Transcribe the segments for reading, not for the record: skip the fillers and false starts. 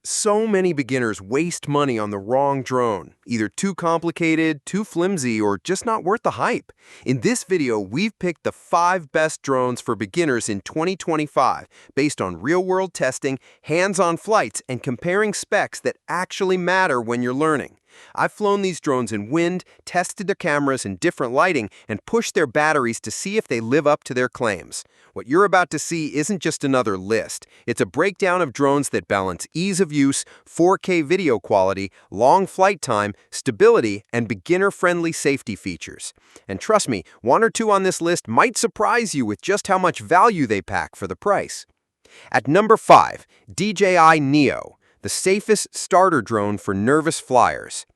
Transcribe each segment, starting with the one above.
So many beginners waste money on the wrong drone, either too complicated, too flimsy, or just not worth the hype. In this video, we've picked the 5 best drones for beginners in 2025 based on real-world testing, hands-on flights, and comparing specs that actually matter when you're learning. I've flown these drones in wind, tested the cameras in different lighting, and pushed their batteries to see if they live up to their claims. What you're about to see isn't just another list. It's a breakdown of drones that balance ease of use, 4K video quality, long flight time, stability, and beginner-friendly safety features. And trust me, one or two on this list might surprise you with just how much value they pack for the price. At number 5, DJI Neo, the safest starter drone for nervous flyers.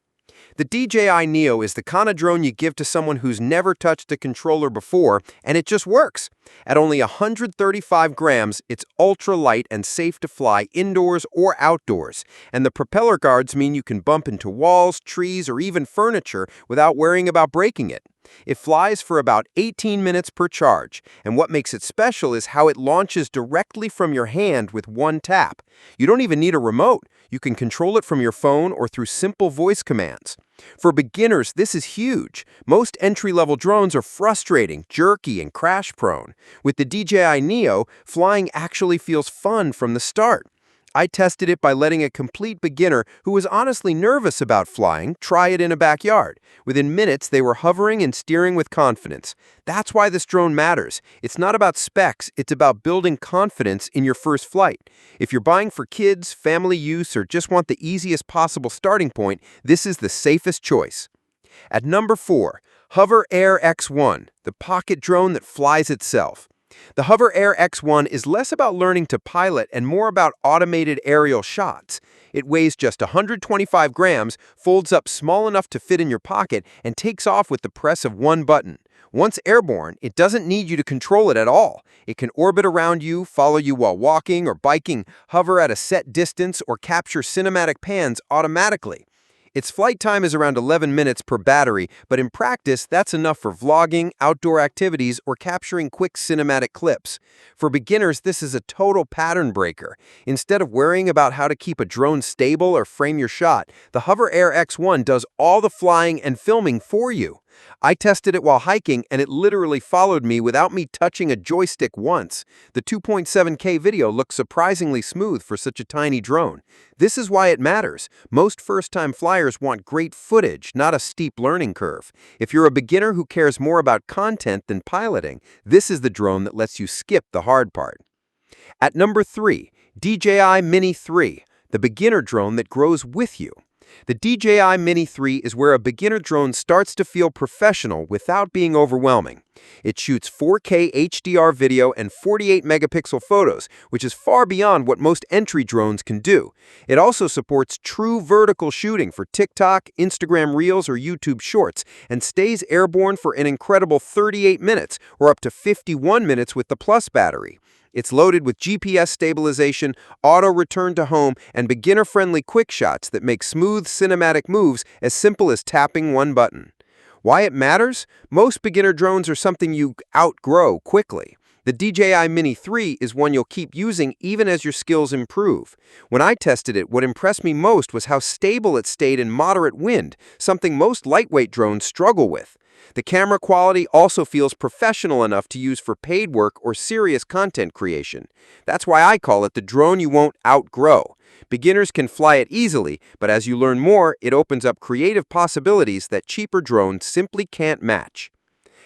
The DJI Neo is the kind of drone you give to someone who's never touched a controller before, and it just works. At only 135 grams, it's ultra-light and safe to fly indoors or outdoors, and the propeller guards mean you can bump into walls, trees, or even furniture without worrying about breaking it. It flies for about 18 minutes per charge, and what makes it special is how it launches directly from your hand with one tap. You don't even need a remote. You can control it from your phone or through simple voice commands. For beginners, this is huge. Most entry-level drones are frustrating, jerky, and crash-prone. With the DJI Neo, flying actually feels fun from the start. I tested it by letting a complete beginner who was honestly nervous about flying try it in a backyard. Within minutes, they were hovering and steering with confidence. That's why this drone matters. It's not about specs, it's about building confidence in your first flight. If you're buying for kids, family use, or just want the easiest possible starting point, this is the safest choice. At number 4, HoverAir X1, the pocket drone that flies itself. The HoverAir X1 is less about learning to pilot and more about automated aerial shots. It weighs just 125 grams, folds up small enough to fit in your pocket, and takes off with the press of one button. Once airborne, it doesn't need you to control it at all. It can orbit around you, follow you while walking or biking, hover at a set distance, or capture cinematic pans automatically. Its flight time is around 11 minutes per battery, but in practice, that's enough for vlogging, outdoor activities, or capturing quick cinematic clips. For beginners, this is a total pattern breaker. Instead of worrying about how to keep a drone stable or frame your shot, the HoverAir X1 does all the flying and filming for you. I tested it while hiking, and it literally followed me without me touching a joystick once. The 2.7K video looks surprisingly smooth for such a tiny drone. This is why it matters. Most first-time flyers want great footage, not a steep learning curve. If you're a beginner who cares more about content than piloting, this is the drone that lets you skip the hard part. At number 3, DJI Mini 3, the beginner drone that grows with you. The DJI Mini 3 is where a beginner drone starts to feel professional without being overwhelming. It shoots 4K HDR video and 48 megapixel photos, which is far beyond what most entry drones can do. It also supports true vertical shooting for TikTok, Instagram Reels, or YouTube Shorts, and stays airborne for an incredible 38 minutes, or up to 51 minutes with the Plus battery. It's loaded with GPS stabilization, auto return to home, and beginner-friendly quick shots that make smooth cinematic moves as simple as tapping one button. Why it matters? Most beginner drones are something you outgrow quickly. The DJI Mini 3 is one you'll keep using even as your skills improve. When I tested it, what impressed me most was how stable it stayed in moderate wind, something most lightweight drones struggle with. The camera quality also feels professional enough to use for paid work or serious content creation. That's why I call it the drone you won't outgrow. Beginners can fly it easily, but as you learn more, it opens up creative possibilities that cheaper drones simply can't match.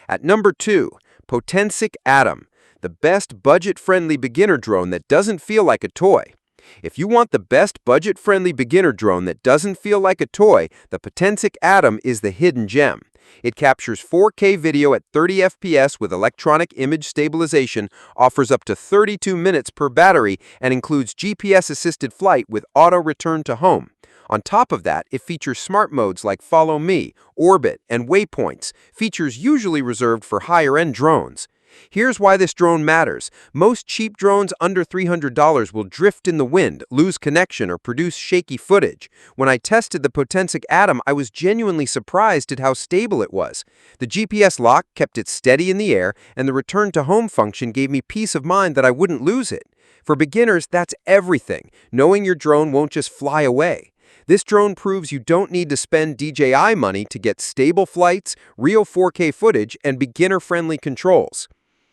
At number 2, Potensic Atom, the best budget-friendly beginner drone that doesn't feel like a toy. If you want the best budget-friendly beginner drone that doesn't feel like a toy, the Potensic Atom is the hidden gem. It captures 4K video at 30 FPS with electronic image stabilization, offers up to 32 minutes per battery, and includes GPS-assisted flight with auto return to home. On top of that, it features smart modes like Follow Me, Orbit, and Waypoints, features usually reserved for higher-end drones. Here's why this drone matters. Most cheap drones under $300 will drift in the wind, lose connection, or produce shaky footage. When I tested the Potensic Atom, I was genuinely surprised at how stable it was. The GPS lock kept it steady in the air, and the return to home function gave me peace of mind that I wouldn't lose it. For beginners, that's everything, knowing your drone won't just fly away. This drone proves you don't need to spend DJI money to get stable flights, real 4K footage, and beginner-friendly controls.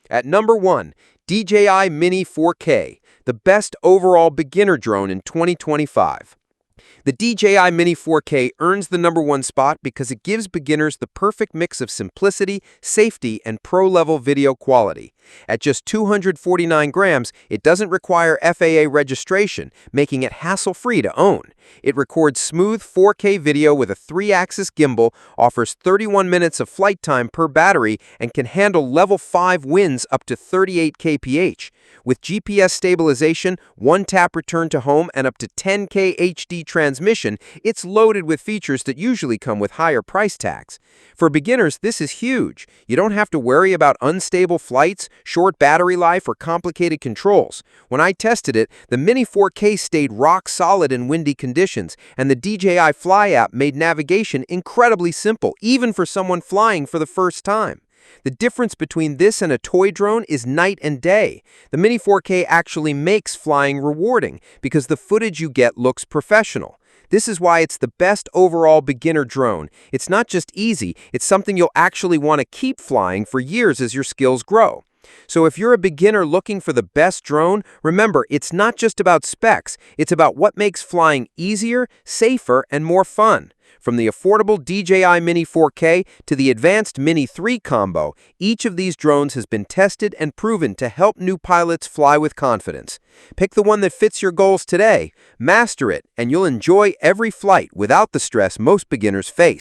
At number 1, DJI Mini 4K, the best overall beginner drone in 2025. The DJI Mini 4K earns the number 1 spot because it gives beginners the perfect mix of simplicity, safety, and pro-level video quality. At just 249 grams, it doesn't require FAA registration, making it hassle-free to own. It records smooth 4K video with a 3-axis gimbal, offers 31 minutes of flight time per battery, and can handle level 5 winds up to 38 kph. With GPS stabilization, one-tap return to home, and up to 10K HD transmission, it's loaded with features that usually come with higher price tags. For beginners, this is huge. You don't have to worry about unstable flights, short battery life, or complicated controls. When I tested it, the Mini 4K stayed rock solid in windy conditions, and the DJI Fly app made navigation incredibly simple, even for someone flying for the first time. The difference between this and a toy drone is night and day. The Mini 4K actually makes flying rewarding because the footage you get looks professional. This is why it's the best overall beginner drone. It's not just easy, it's something you'll actually want to keep flying for years as your skills grow. So if you're a beginner looking for the best drone, remember, it's not just about specs, it's about what makes flying easier, safer, and more fun. From the affordable DJI Mini 4K to the advanced Mini 3 combo, each of these drones has been tested and proven to help new pilots fly with confidence. Pick the one that fits your goals today, master it, and you'll enjoy every flight without the stress most beginners face.